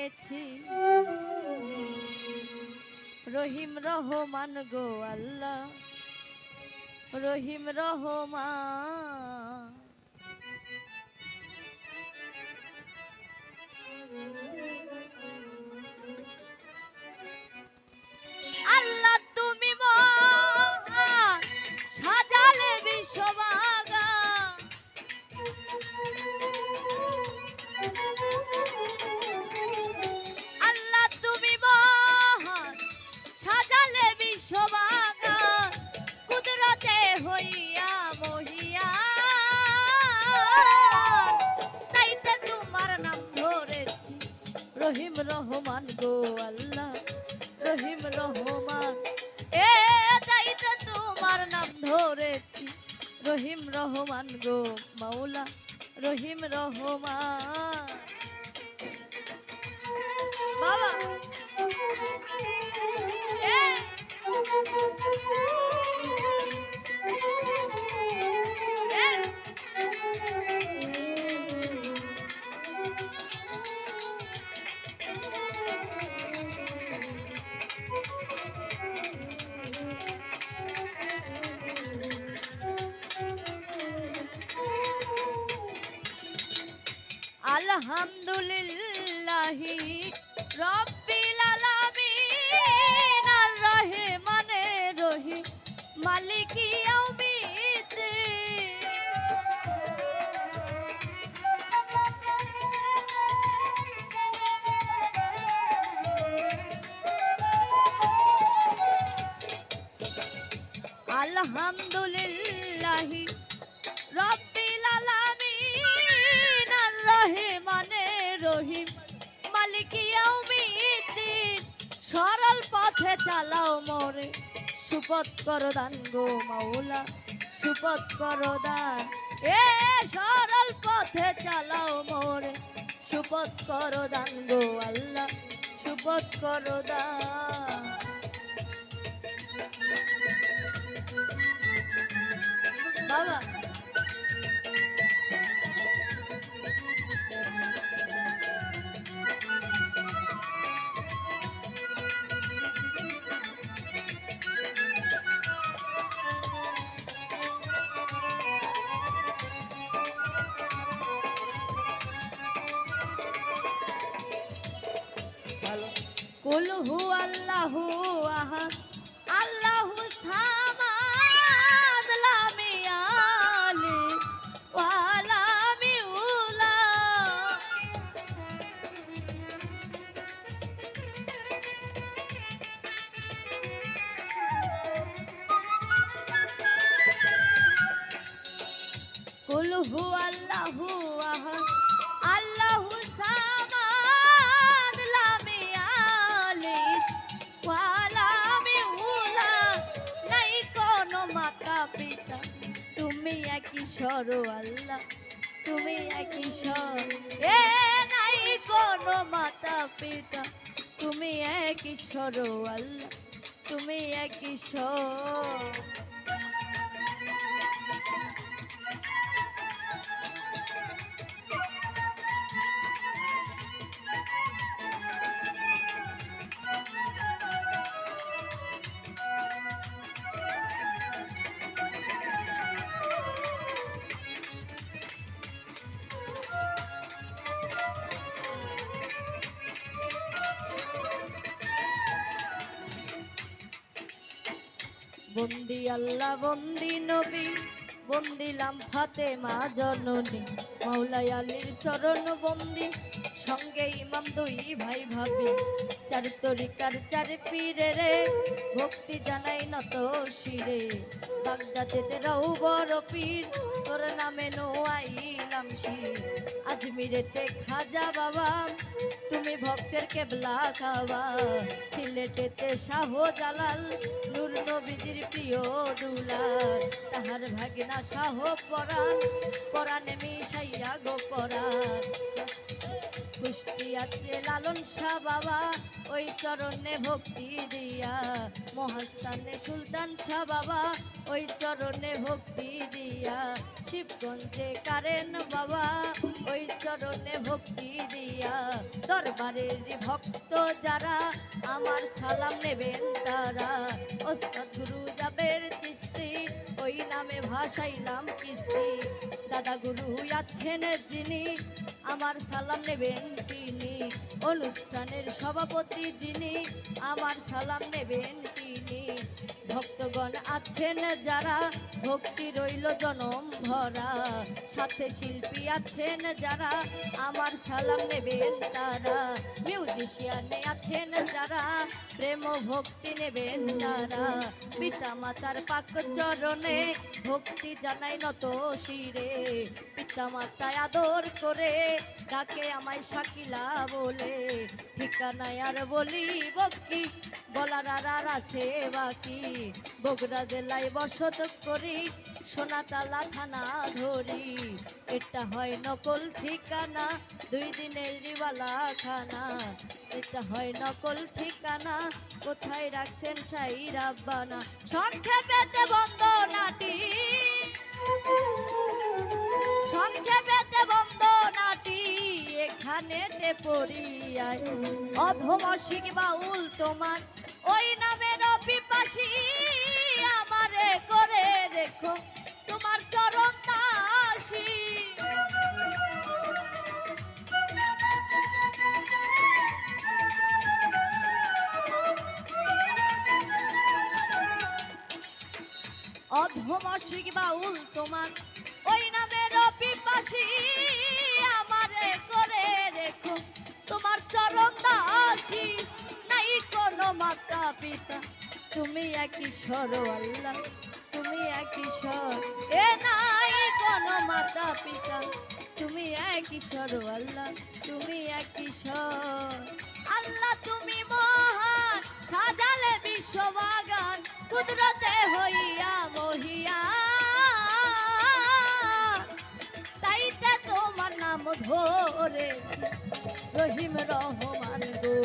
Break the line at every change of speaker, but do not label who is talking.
ধরেছি রহিম রহমান গো আল্লাহ রহিম রহমান আল্লাহ তুমি মহান সাজালে বিশ্ববাগান আল্লাহ তুমি মহান সাজালে বিশ্ববাগান কুদরতে হইয়া মহিয়ান তাইতে তোমার নাম ধরেছি রহিম রহমান গো আল্লাহ রহিম রহমান এ তাইতে তোমার নাম ধরেছি রহিম রহমান গো মাওলা রহিম রহমান বাবা এ এ আলহামদুলিল্লাহি রব্বিল আলামিন আর রহমানে রহিম মালিকি ইয়াউমিদ্দিন আলহামদুলিল্লাহি রব্বিল আলামিন আর রহমানে রহিম মালিকি ইয়াউমিদ্দিন সরল পথে চালাও মোরে সুপথ করো দান গো মাওলা সুপথ করো দান এ সরল পথে চালাও মোরে সুপথ করো দান গো আল্লাহ সুপথ করো দান বাবা কুল হু আল্লাহু আহাদ আল্লাহু সামাদ লাম ইয়ালিদ ওয়া লাম ইউলাদ কুল হু আল্লাহু আহাদ আল্লাহু সামাদ লাম ইয়ালিদ ওয়া লাম ইউলাদ নাই কোনো মাতা পিতা তুমি এক ঈশ্বর আল্লাহ তুমি এক ঈশ্বর এ নাই কোনো মাতা পিতা তুমি এক ঈশ্বর আল্লাহ তুমি এক ঈশ্বর বন্দি আল্লাহ বন্দি নবী বন্দিলাম ফাতেমা জননী মাওলাই আলীর চরণ বন্দি সঙ্গে ইমাম দুই ভাই ভাবি চার তরিকার চার পীরে রে ভক্তি জানাই নত শিরে বাগদাদেতে রাও বড় পীর তোর নামে নোয়াইলাম শির আজমিরেতে খাজা বাবা তুমি ভক্তের কেবলা খাওয়া সিলেটেতে শাহ জালাল নূর নবীজির প্রিয় দুলাল তাহার ভাগিনা শাহ পরাণ পরাণে মিশাইয়া গো পরাণ কুষ্টিয়াতে লালন শাহ বাবা ওই চরণে ভক্তি দিয়া, মহাস্থানে সুলতান শাহ বাবা ওই চরণে ভক্তি দিয়া, শিবগঞ্জে কারেন বাবা ওই চরণে ভক্তি দিয়া, দরবারের ভক্ত যারা আমার সালাম নেবেন তারা, ওস্তাদ গুরু জাবের চিশতি ওই নামে ভাসাইলাম কিস্তি, দাদা গুরু আছেন যিনি আমার সালাম নেবেন তিনি, অনুষ্ঠানের সভাপতি যিনি আমার সালাম নেবেন তিনি, ভক্তগণ আছেন যারা ভক্তি রইল জনম ভরা, সাথে শিল্পী আছেন যারা আমার সালাম নেবেন তারা, মিউজিশিয়ানে আছেন যারা প্রেম ভক্তি নেবেন তারা, পিতা মাতার পাক চরণে ভক্তি জানাই নত শিরে, পিতা মাতায় আদর করে ডাকে আমায় শাকিলা বলে, ঠিকানায় আর বলিব কি বলার আর আছে বাকি, বগুড়া জেলায় বসত করি সোনাতলা থানা ধরি, এটা হয় নকল ঠিকানা 2 দিনের রিবালা খানা, এটা হয় নকল ঠিকানা কোথায় রাখছেন শাহী রাব্বানা, সংক্ষেপেতে বন্দনাটি সংক্ষেপেতে বন্দনাটি এখানেতে পড়িয়ায়, অধম বাউল তোমার ওই নামের পিপাসী, আমারে করে দেখো তোমার চরণ দাসী, অধম বাউল তোমার ওই নামের পিপাসী, আমারে করে রেখো তোমার চরণ দাসী, নাই কোনো মাতা পিতা তুমি এক ঈশ্বর আল্লাহ, তুমি এক ঈশ্বর, এ নাই কোনো মাতা পিতা তুমি এক ঈশ্বর আল্লাহ, তুমি এক ঈশ্বর, আল্লাহ তুমি মহান সাজালে বিশ্ববাগান, কুদরতে হইয়া মহিয়া, তাইতে তোমার নাম ধরেছি রহিম রহমান গো।